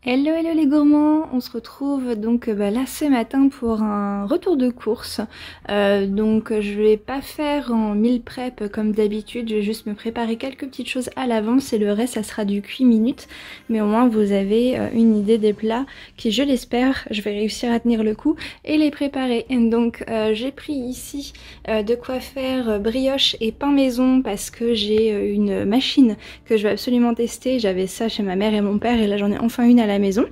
Hello hello les gourmands, on se retrouve donc là ce matin pour un retour de course. Donc je vais pas faire en meal prep comme d'habitude, je vais juste me préparer quelques petites choses à l'avance et le reste ça sera du cuit minute. Mais au moins vous avez une idée des plats qui, je l'espère, je vais réussir à tenir le coup et les préparer. Et donc j'ai pris ici de quoi faire brioche et pain maison parce que j'ai une machine que je vais absolument tester. J'avais ça chez ma mère et mon père et là j'en ai enfin une à la maison.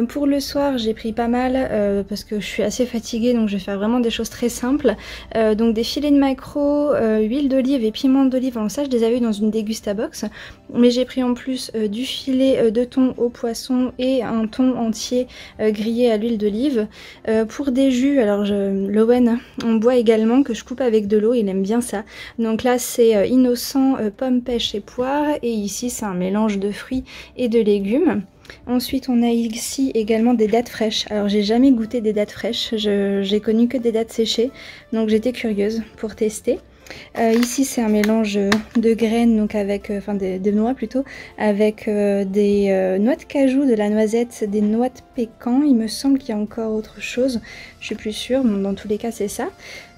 Pour le soir j'ai pris pas mal parce que je suis assez fatiguée, donc je vais faire vraiment des choses très simples. Donc des filets de maquereau, huile d'olive et piment d'olive. Alors ça je les avais eu dans une Degustabox, mais j'ai pris en plus du filet de thon au poisson et un thon entier grillé à l'huile d'olive. Pour des jus, alors Lowen on boit également, que je coupe avec de l'eau, il aime bien ça. Donc là c'est innocent, pomme, pêche et poire, et ici c'est un mélange de fruits et de légumes. Ensuite on a ici également des dattes fraîches. Alors j'ai jamais goûté des dattes fraîches, j'ai connu que des dattes séchées, donc j'étais curieuse pour tester. Ici c'est un mélange de graines, donc avec, enfin de noix plutôt, avec des noix de cajou, de la noisette, des noix de pécan, il me semble qu'il y a encore autre chose, je suis plus sûre, bon, dans tous les cas c'est ça.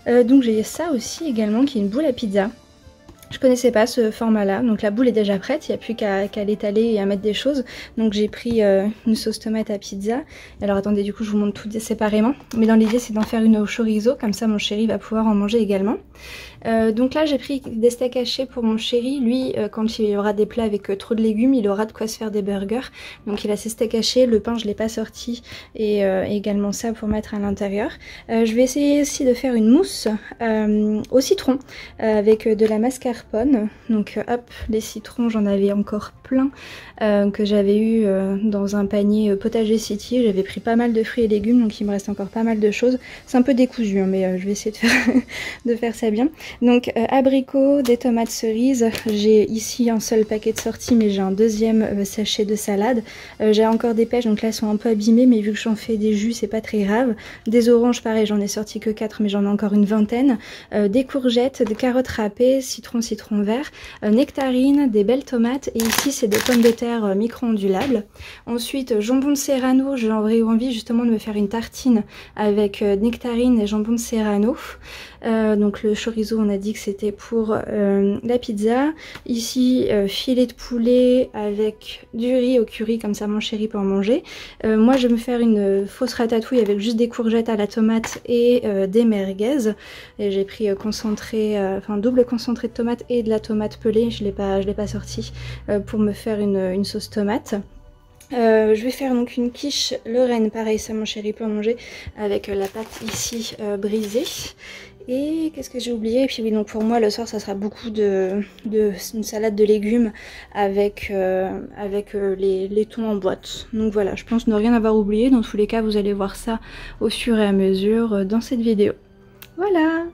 Donc j'ai ça aussi également qui est une boule à pizza. Je connaissais pas ce format là, donc la boule est déjà prête, il n'y a plus qu'à l'étaler et à mettre des choses. Donc j'ai pris une sauce tomate à pizza. Alors attendez, du coup je vous montre tout séparément, mais dans l'idée c'est d'en faire une au chorizo, comme ça mon chéri va pouvoir en manger également. Donc là j'ai pris des steaks hachés pour mon chéri. Lui quand il y aura des plats avec trop de légumes, il aura de quoi se faire des burgers. Donc il a ses steaks hachés, le pain je l'ai pas sorti, et également ça pour mettre à l'intérieur. Je vais essayer aussi de faire une mousse au citron avec de la mascarpone. Donc hop, les citrons j'en avais encore plein que j'avais eu dans un panier potager city. J'avais pris pas mal de fruits et légumes, donc il me reste encore pas mal de choses. C'est un peu décousu hein, mais je vais essayer de faire, de faire ça bien. Donc abricots, des tomates cerises, j'ai ici un seul paquet de sortie, mais j'ai un deuxième sachet de salade. J'ai encore des pêches, donc là elles sont un peu abîmées, mais vu que j'en fais des jus c'est pas très grave. Des oranges pareil, j'en ai sorti que 4, mais j'en ai encore une vingtaine. Des courgettes, des carottes râpées, citron vert, nectarines, des belles tomates, et ici c'est des pommes de terre micro-ondulables. Ensuite jambon de Serrano, j'ai envie justement de me faire une tartine avec nectarines et jambon de Serrano. Donc le chorizo on a dit que c'était pour la pizza. Ici filet de poulet avec du riz au curry, comme ça mon chéri peut en manger. Moi je vais me faire une fausse ratatouille avec juste des courgettes à la tomate et des merguez. Et j'ai pris concentré, enfin double concentré de tomate et de la tomate pelée, je l'ai pas sorti, pour me faire une sauce tomate. Je vais faire donc une quiche Lorraine, pareil ça mon chéri peut en manger, avec la pâte ici brisée. Et qu'est-ce que j'ai oublié? Et puis oui, donc pour moi le soir ça sera beaucoup une salade de légumes avec, les thons en boîte. Donc voilà, je pense ne rien avoir oublié. Dans tous les cas vous allez voir ça au fur et à mesure dans cette vidéo. Voilà!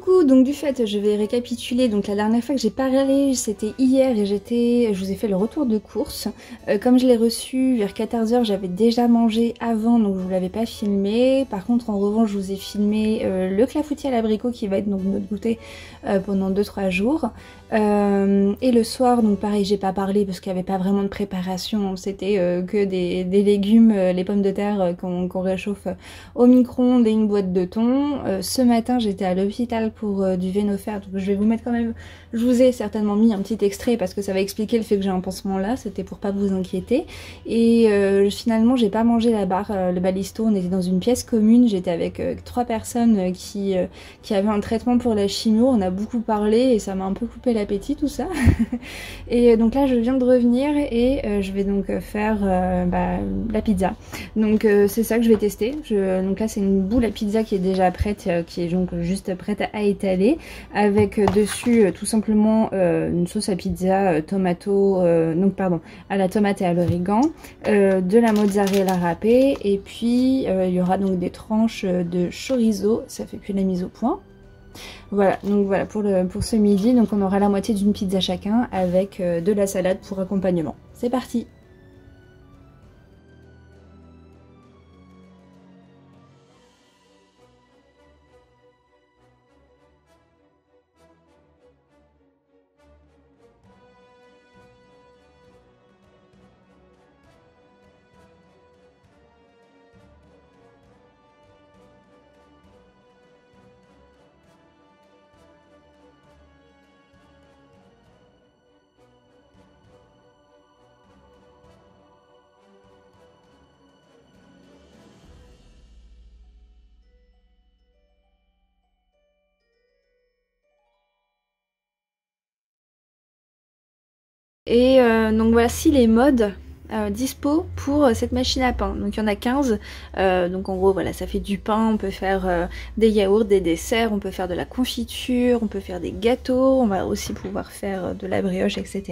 Coucou, donc du fait, je vais récapituler, donc la dernière fois que j'ai parlé, c'était hier et je vous ai fait le retour de course. Comme je l'ai reçu vers 14 h, j'avais déjà mangé avant, donc je vous l'avais pas filmé. Par contre, en revanche, je vous ai filmé le clafoutis à l'abricot qui va être donc notre goûter pendant 2-3 jours. Et le soir, donc pareil, j'ai pas parlé parce qu'il n'y avait pas vraiment de préparation, c'était que des légumes, les pommes de terre qu'on réchauffe au micro-ondes et une boîte de thon. Ce matin, j'étais à l'hôpital pour du Venofer, donc je vais vous mettre quand même, je vous ai certainement mis un petit extrait parce que ça va expliquer le fait que j'ai un pansement là, c'était pour pas vous inquiéter. Et finalement, j'ai pas mangé la barre, le balisto, on était dans une pièce commune, j'étais avec 3 personnes qui avaient un traitement pour la chimio, on a beaucoup parlé et ça m'a un peu coupé l'appétit tout ça. Et donc là, je viens de revenir et je vais donc faire la pizza. Donc c'est ça que je vais tester. Donc là, c'est une boule à pizza qui est déjà prête, qui est donc juste prête à étaler, avec dessus tout simplement une sauce à pizza à la tomate et à l'origan, de la mozzarella râpée, et puis il y aura donc des tranches de chorizo, ça fait plus la mise au point. Voilà, donc voilà pour ce midi, donc on aura la moitié d'une pizza chacun avec de la salade pour accompagnement. C'est parti! Et donc voici les modes dispo pour cette machine à pain. Donc il y en a 15, donc en gros voilà, ça fait du pain, on peut faire des yaourts, des desserts, on peut faire de la confiture, on peut faire des gâteaux, on va aussi pouvoir faire de la brioche, etc.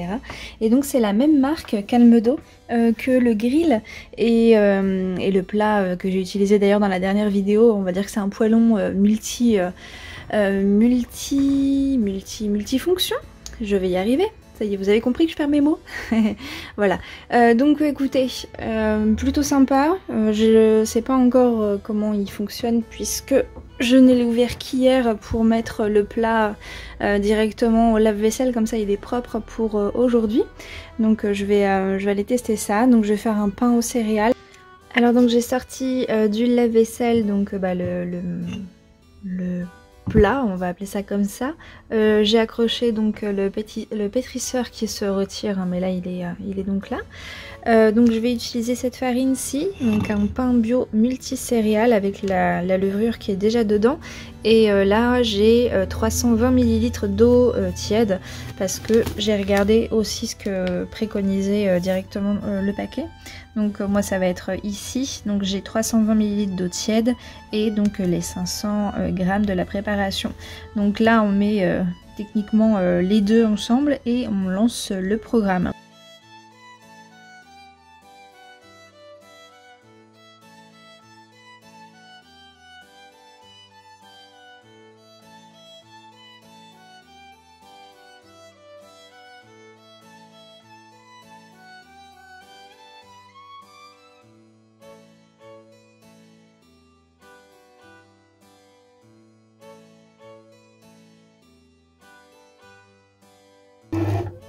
Et donc c'est la même marque Calmedo que le grill et le plat que j'ai utilisé d'ailleurs dans la dernière vidéo. On va dire que c'est un poêlon multifonction, je vais y arriver. Ça y est, vous avez compris que je perds mes mots. Voilà. Donc écoutez, plutôt sympa. Je sais pas encore comment il fonctionne puisque je ne l'ai ouvert qu'hier pour mettre le plat directement au lave-vaisselle, comme ça il est propre pour aujourd'hui. Donc je vais aller tester ça. Donc je vais faire un pain aux céréales. Alors donc j'ai sorti du lave-vaisselle, donc le plat, on va appeler ça comme ça. J'ai accroché donc le pétrisseur qui se retire, hein, mais là il est donc là. Donc je vais utiliser cette farine-ci, donc un pain bio multicéréales avec la levure qui est déjà dedans. Et là j'ai 320 ml d'eau tiède parce que j'ai regardé aussi ce que préconisait directement le paquet. Donc moi ça va être ici, donc j'ai 320 ml d'eau tiède et donc les 500 g de la préparation. Donc là on met techniquement les deux ensemble et on lance le programme.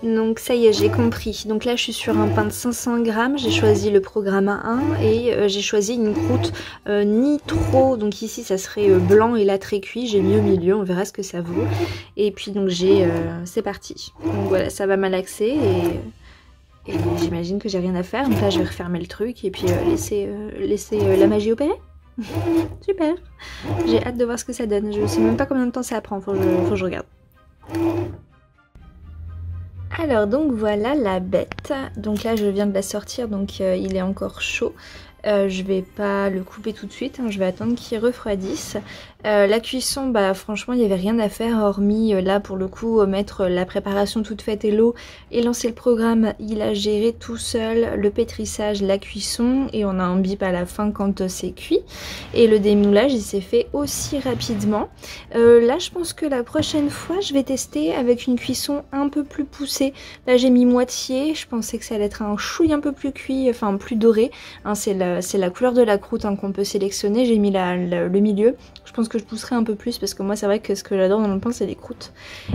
Donc ça y est, j'ai compris. Donc là je suis sur un pain de 500 g, j'ai choisi le programme 1 et j'ai choisi une croûte ni trop, donc ici ça serait blanc et là très cuit, j'ai mis au milieu, on verra ce que ça vaut. Et puis donc c'est parti. Donc voilà, ça va malaxer et j'imagine que j'ai rien à faire. Donc là je vais refermer le truc et puis laisser la magie opérer. Super. J'ai hâte de voir ce que ça donne. Je sais même pas combien de temps ça prend, faut que je regarde. Alors donc voilà la bête, donc là je viens de la sortir, donc il est encore chaud. Je vais pas le couper tout de suite, hein, je vais attendre qu'il refroidisse. La cuisson, bah franchement il n'y avait rien à faire hormis là pour le coup mettre la préparation toute faite et l'eau et lancer le programme. Il a géré tout seul le pétrissage, la cuisson et on a un bip à la fin quand c'est cuit. Et le démoulage il s'est fait aussi rapidement. Là je pense que la prochaine fois je vais tester avec une cuisson un peu plus poussée. Là j'ai mis moitié, je pensais que ça allait être un chouille un peu plus cuit, enfin plus doré. Hein, c'est la couleur de la croûte hein, qu'on peut sélectionner, j'ai mis le milieu. Je pense que je pousserai un peu plus parce que moi c'est vrai que ce que j'adore dans le pain c'est les croûtes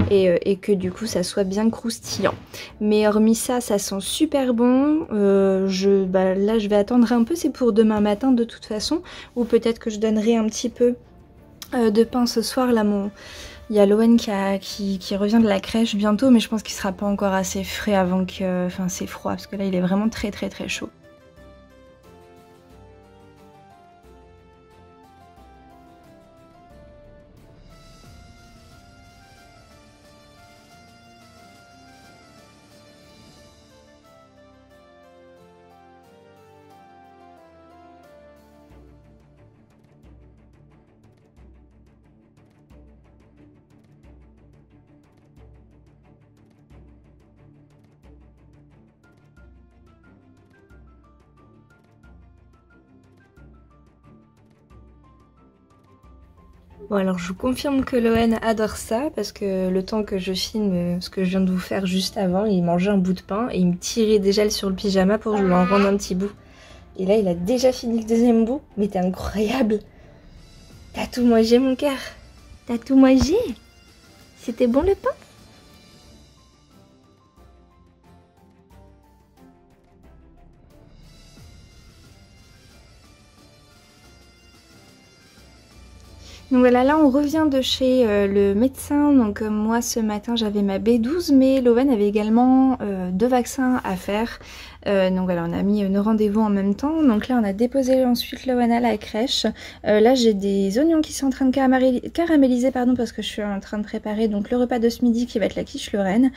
et que du coup ça soit bien croustillant. Mais hormis ça, ça sent super bon. Là je vais attendre un peu, c'est pour demain matin de toute façon. Ou peut-être que je donnerai un petit peu de pain ce soir. Là il y a Lowen qui revient de la crèche bientôt, mais je pense qu'il sera pas encore assez frais avant que... Enfin c'est froid parce que là il est vraiment très très très chaud. Bon alors je vous confirme que Loen adore ça parce que le temps que je filme ce que je viens de vous faire juste avant, il mangeait un bout de pain et il me tirait déjà sur le pyjama pour que je lui en rende un petit bout. Et là il a déjà fini le deuxième bout, mais t'es incroyable. T'as tout mangé mon cœur. T'as tout mangé. C'était bon le pain? Donc voilà, là on revient de chez le médecin. Donc moi ce matin j'avais ma B12, mais Loven avait également 2 vaccins à faire. Donc voilà, on a mis nos rendez-vous en même temps. Donc là on a déposé ensuite Loven à la crèche. Là j'ai des oignons qui sont en train de caraméliser pardon, parce que je suis en train de préparer donc le repas de ce midi qui va être la quiche Lorraine.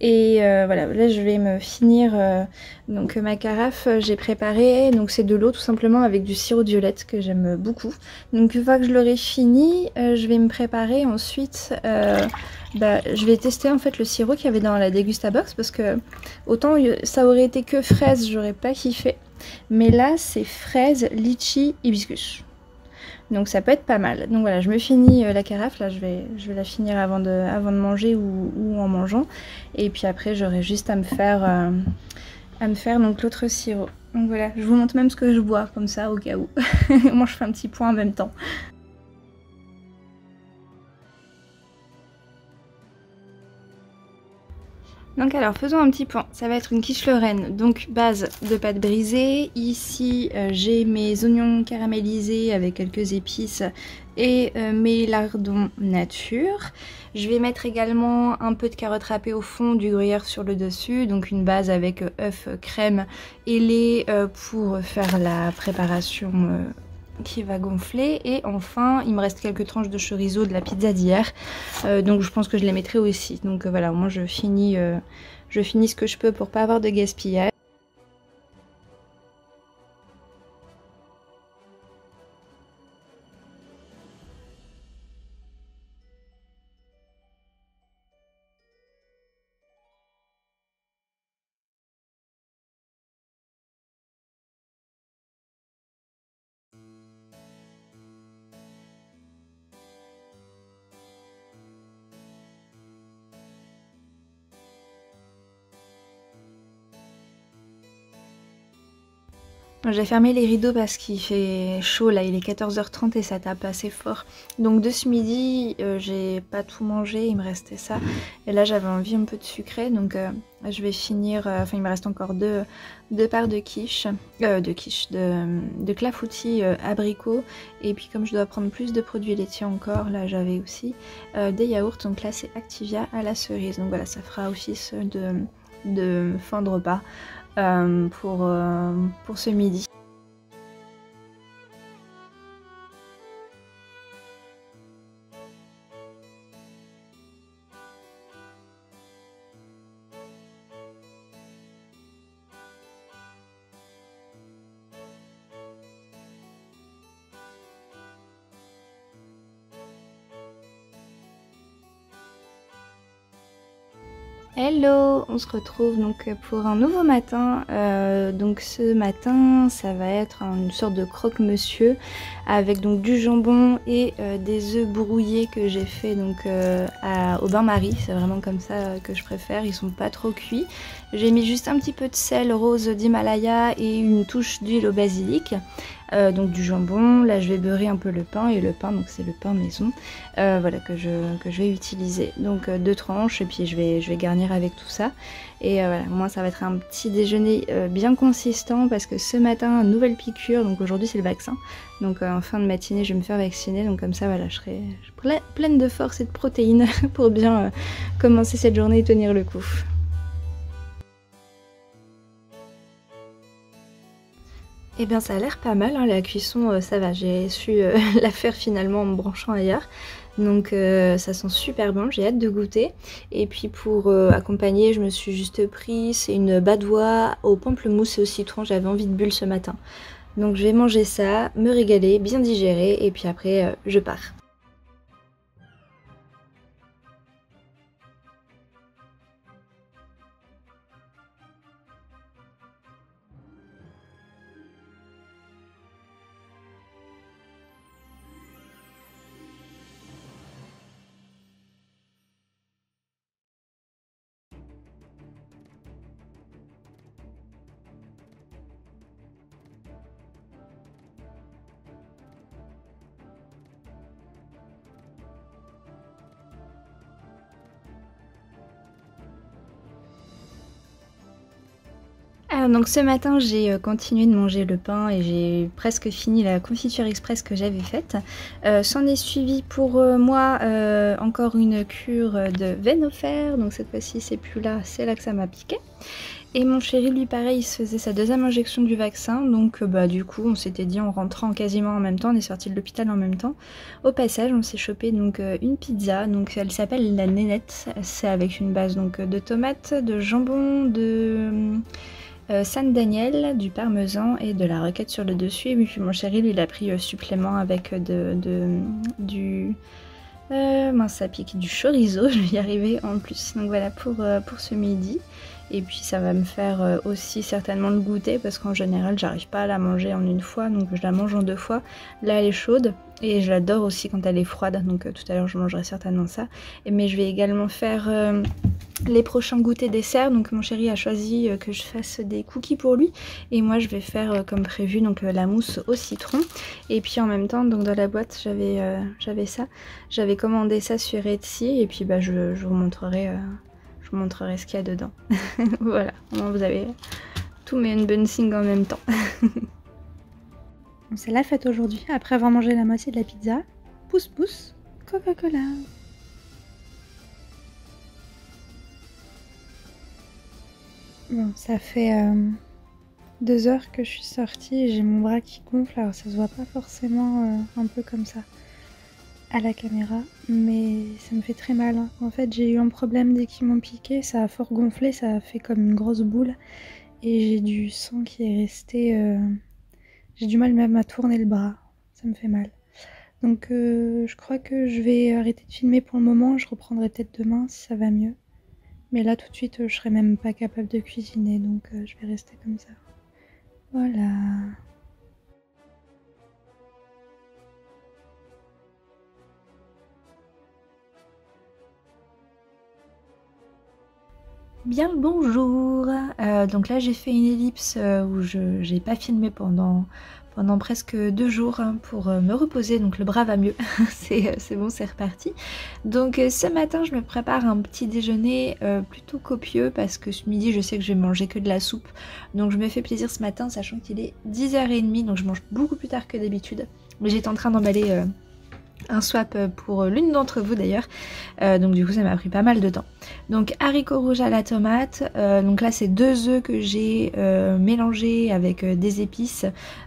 Et voilà, là je vais me finir donc ma carafe, j'ai préparé, donc c'est de l'eau tout simplement avec du sirop de violette que j'aime beaucoup. Donc une fois que je l'aurai fini, je vais me préparer ensuite, je vais tester en fait le sirop qu'il y avait dans la Degustabox parce que autant ça aurait été que fraise, j'aurais pas kiffé. Mais là c'est fraise, litchi, hibiscus. Donc ça peut être pas mal. Donc voilà, je me finis la carafe, là je vais la finir avant de manger ou en mangeant. Et puis après j'aurai juste à me faire donc l'autre sirop. Donc voilà, je vous montre même ce que je bois comme ça au cas où. Moi je fais un petit point en même temps. Donc alors faisons un petit point, ça va être une quiche Lorraine, donc base de pâte brisée. Ici j'ai mes oignons caramélisés avec quelques épices et mes lardons nature. Je vais mettre également un peu de carottes râpées au fond, du gruyère sur le dessus, donc une base avec œuf, crème et lait pour faire la préparation qui va gonfler. Et enfin il me reste quelques tranches de chorizo de la pizza d'hier, donc je pense que je les mettrai aussi. Donc voilà, au moins je finis ce que je peux pour pas avoir de gaspillage. J'ai fermé les rideaux parce qu'il fait chaud là, il est 14h30 et ça tape assez fort. Donc de ce midi, j'ai pas tout mangé, il me restait ça. Et là j'avais envie un peu de sucré, donc je vais finir, il me reste encore deux parts de quiche, de clafoutis abricot. Et puis comme je dois prendre plus de produits laitiers encore, là j'avais aussi des yaourts, donc là c'est Activia à la cerise. Donc voilà, ça fera office de fin de repas pour ce midi. Hello, on se retrouve donc pour un nouveau matin. Donc ce matin, ça va être une sorte de croque-monsieur avec donc du jambon et des œufs brouillés que j'ai fait donc au bain-marie. C'est vraiment comme ça que je préfère. Ils sont pas trop cuits. J'ai mis juste un petit peu de sel rose d'Himalaya et une touche d'huile au basilic. Donc du jambon, là je vais beurrer un peu le pain, et le pain donc c'est le pain maison, voilà que je vais utiliser. Donc 2 tranches, et puis je vais garnir avec tout ça. Et voilà, moi ça va être un petit déjeuner bien consistant, parce que ce matin, nouvelle piqûre, donc aujourd'hui c'est le vaccin. Donc en fin de matinée je vais me faire vacciner, donc comme ça voilà, je serai pleine de force et de protéines pour bien commencer cette journée et tenir le coup. Eh bien ça a l'air pas mal, hein, la cuisson ça va, j'ai su la faire finalement en me branchant ailleurs. Donc ça sent super bon, j'ai hâte de goûter. Et puis pour accompagner, je me suis juste pris, c'est une badoie au pamplemousse et au citron, j'avais envie de bulles ce matin. Donc je vais manger ça, me régaler, bien digérer, et puis après je pars. Alors donc ce matin j'ai continué de manger le pain et j'ai presque fini la confiture express que j'avais faite. S'en est suivi pour moi encore une cure de Venofer, donc cette fois-ci c'est plus là, c'est là que ça m'a piqué. Et mon chéri lui pareil, il se faisait sa 2e injection du vaccin, donc bah du coup on s'était dit en rentrant quasiment en même temps, on est sorti de l'hôpital en même temps. Au passage on s'est chopé donc une pizza, donc elle s'appelle la nénette, c'est avec une base donc de tomates, de jambon, de San Daniel, du parmesan et de la roquette sur le dessus. Et puis mon chéri lui il a pris supplément avec du mince ça pique, du chorizo, je vais y arriver en plus. Donc voilà pour ce midi. Et puis ça va me faire aussi certainement le goûter, parce qu'en général j'arrive pas à la manger en une fois, donc je la mange en 2 fois. Là elle est chaude et je l'adore aussi quand elle est froide, donc tout à l'heure je mangerai certainement ça. Mais je vais également faire les prochains goûters desserts. Donc mon chéri a choisi que je fasse des cookies pour lui, et moi je vais faire comme prévu donc la mousse au citron. Et puis en même temps donc dans la boîte j'avais ça, j'avais commandé ça sur Etsy, et puis bah je vous montrerai ce qu'il y a dedans. Voilà, vous avez tout mes unboxing en même temps. C'est la fête aujourd'hui, après avoir mangé la moitié de la pizza. Pousse pousse, Coca-Cola. Bon, ça fait 2 heures que je suis sortie et j'ai mon bras qui gonfle, alors ça se voit pas forcément un peu comme ça à la caméra, mais ça me fait très mal, hein. En fait j'ai eu un problème dès qu'ils m'ont piqué, ça a fort gonflé, ça a fait comme une grosse boule, et j'ai du sang qui est resté, j'ai du mal même à tourner le bras, ça me fait mal. Donc je crois que je vais arrêter de filmer pour le moment, je reprendrai peut-être demain si ça va mieux. Mais là tout de suite je serai même pas capable de cuisiner, donc je vais rester comme ça. Voilà. Bien le bonjour. Donc là j'ai fait une ellipse où j'ai pas filmé pendant presque 2 jours, hein, pour me reposer, donc le bras va mieux. C'est bon, c'est reparti. Donc ce matin je me prépare un petit déjeuner plutôt copieux, parce que ce midi je sais que je vais manger que de la soupe, donc je me fais plaisir ce matin, sachant qu'il est 10h30, donc je mange beaucoup plus tard que d'habitude. Mais j'étais en train d'emballer un swap pour l'une d'entre vous d'ailleurs, donc du coup ça m'a pris pas mal de temps. Donc haricots rouges à la tomate, donc là c'est 2 œufs que j'ai mélangés avec des épices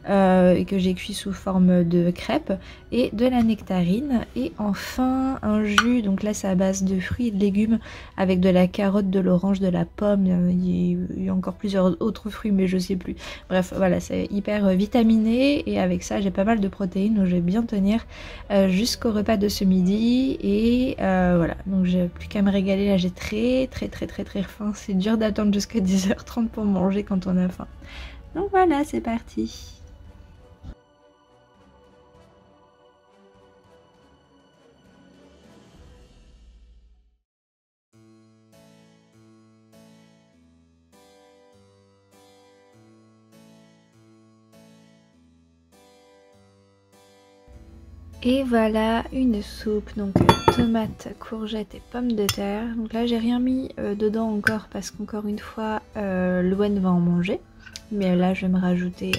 et que j'ai cuit sous forme de crêpes, et de la nectarine, et enfin un jus, donc là c'est à base de fruits et de légumes avec de la carotte, de l'orange, de la pomme, il y a encore plusieurs autres fruits mais je sais plus. Bref voilà, c'est hyper vitaminé, et avec ça j'ai pas mal de protéines, donc je vais bien tenir jusqu'au repas de ce midi et voilà, donc j'ai plus qu'à me régaler. Là j'ai très faim, c'est dur d'attendre jusqu'à 10h30 pour manger quand on a faim. Donc voilà, c'est parti. Et voilà une soupe, donc tomates, courgettes et pommes de terre. Donc là j'ai rien mis dedans encore parce qu'encore une fois Louen va en manger. Mais là je vais me rajouter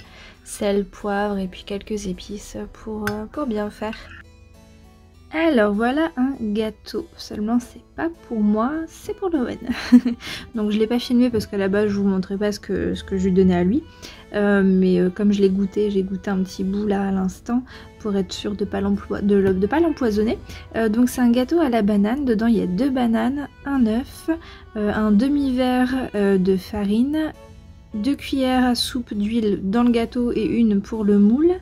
sel, poivre et puis quelques épices pour bien faire. Alors voilà un gâteau, seulement c'est pas pour moi, c'est pour Louen. Donc je l'ai pas filmé parce qu'à la base je vous montrais pas ce que je lui donnais à lui. Mais comme je l'ai goûté, j'ai goûté un petit bout là à l'instant pour être sûre de pas l'empoisonner. Donc c'est un gâteau à la banane, dedans il y a 2 bananes, un œuf, un demi-verre de farine, 2 cuillères à soupe d'huile dans le gâteau et une pour le moule.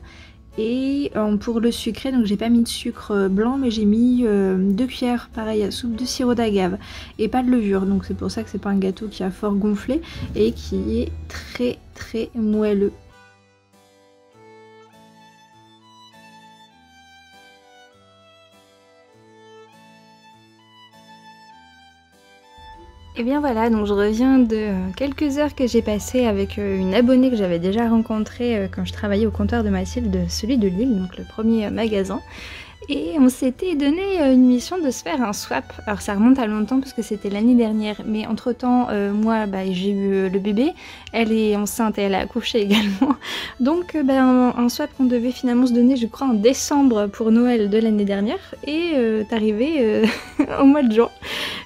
Et pour le sucré, donc j'ai pas mis de sucre blanc mais j'ai mis 2 cuillères pareil à soupe de sirop d'agave et pas de levure, donc c'est pour ça que c'est pas un gâteau qui a fort gonflé et qui est très moelleux. Et bien voilà, donc je reviens de quelques heures que j'ai passées avec une abonnée que j'avais déjà rencontrée quand je travaillais au comptoir de Mathilde, celui de Lille, donc le premier magasin. Et on s'était donné une mission de se faire un swap. Alors ça remonte à longtemps parce que c'était l'année dernière, mais entre temps moi j'ai eu le bébé, elle est enceinte et elle a accouché également. Donc un swap qu'on devait finalement se donner je crois en décembre pour Noël de l'année dernière est arrivé au mois de juin.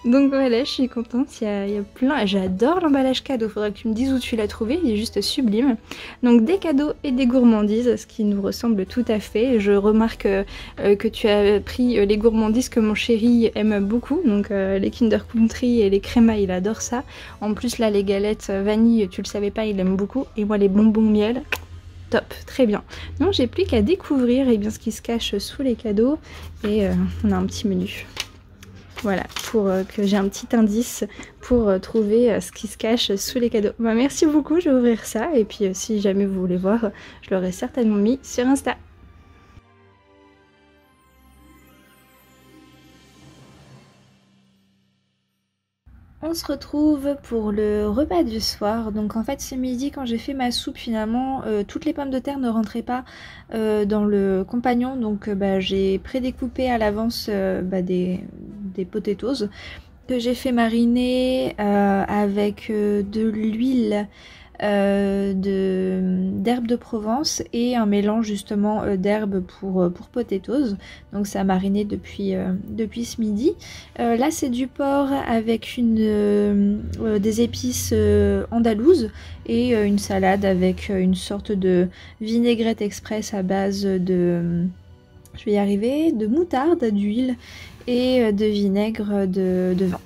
Donc voilà, je suis contente, il y a plein, j'adore l'emballage cadeau, faudra que tu me dises où tu l'as trouvé, il est juste sublime. Donc des cadeaux et des gourmandises, ce qui nous ressemble tout à fait. Je remarque que tu as pris les gourmandises que mon chéri aime beaucoup, donc les Kinder Country et les crémas, il adore ça. En plus là les galettes vanille, tu le savais pas, il aime beaucoup, et moi les bonbons miel, top, très bien. Donc j'ai plus qu'à découvrir bien ce qui se cache sous les cadeaux, et on a un petit menu. Voilà, pour que j'ai un petit indice pour trouver ce qui se cache sous les cadeaux. Bah, merci beaucoup, je vais ouvrir ça, et puis si jamais vous voulez voir, je l'aurai certainement mis sur Insta. On se retrouve pour le repas du soir. Donc en fait ce midi quand j'ai fait ma soupe finalement toutes les pommes de terre ne rentraient pas dans le compagnon, donc j'ai prédécoupé à l'avance des potatoes que j'ai fait mariner avec de l'huile d'herbes de Provence et un mélange justement d'herbes pour potatoes. Donc ça a mariné depuis ce midi. Là c'est du porc avec des épices andalouses et une salade avec une sorte de vinaigrette express à base de, je vais y arriver, de moutarde, d'huile et de vinaigre de vin.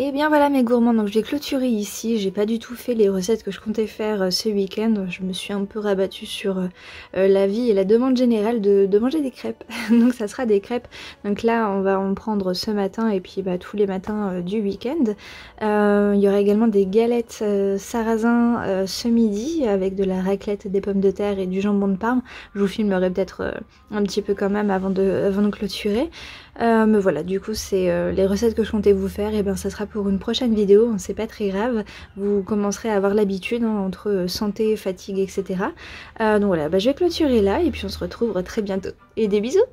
Et bien voilà mes gourmands, donc je vais clôturer ici. J'ai pas du tout fait les recettes que je comptais faire ce week-end. Je me suis un peu rabattue sur l'avis et la demande générale de manger des crêpes. Donc ça sera des crêpes. Donc là on va en prendre ce matin et puis tous les matins du week-end. Il y aura également des galettes sarrasin ce midi avec de la raclette, des pommes de terre et du jambon de Parme. Je vous filmerai peut-être un petit peu quand même avant de clôturer. Mais voilà, du coup c'est les recettes que je comptais vous faire, et ça sera pour une prochaine vidéo, c'est pas très grave, vous commencerez à avoir l'habitude entre santé, fatigue, etc. Donc voilà, je vais clôturer là et puis on se retrouve très bientôt. Et des bisous!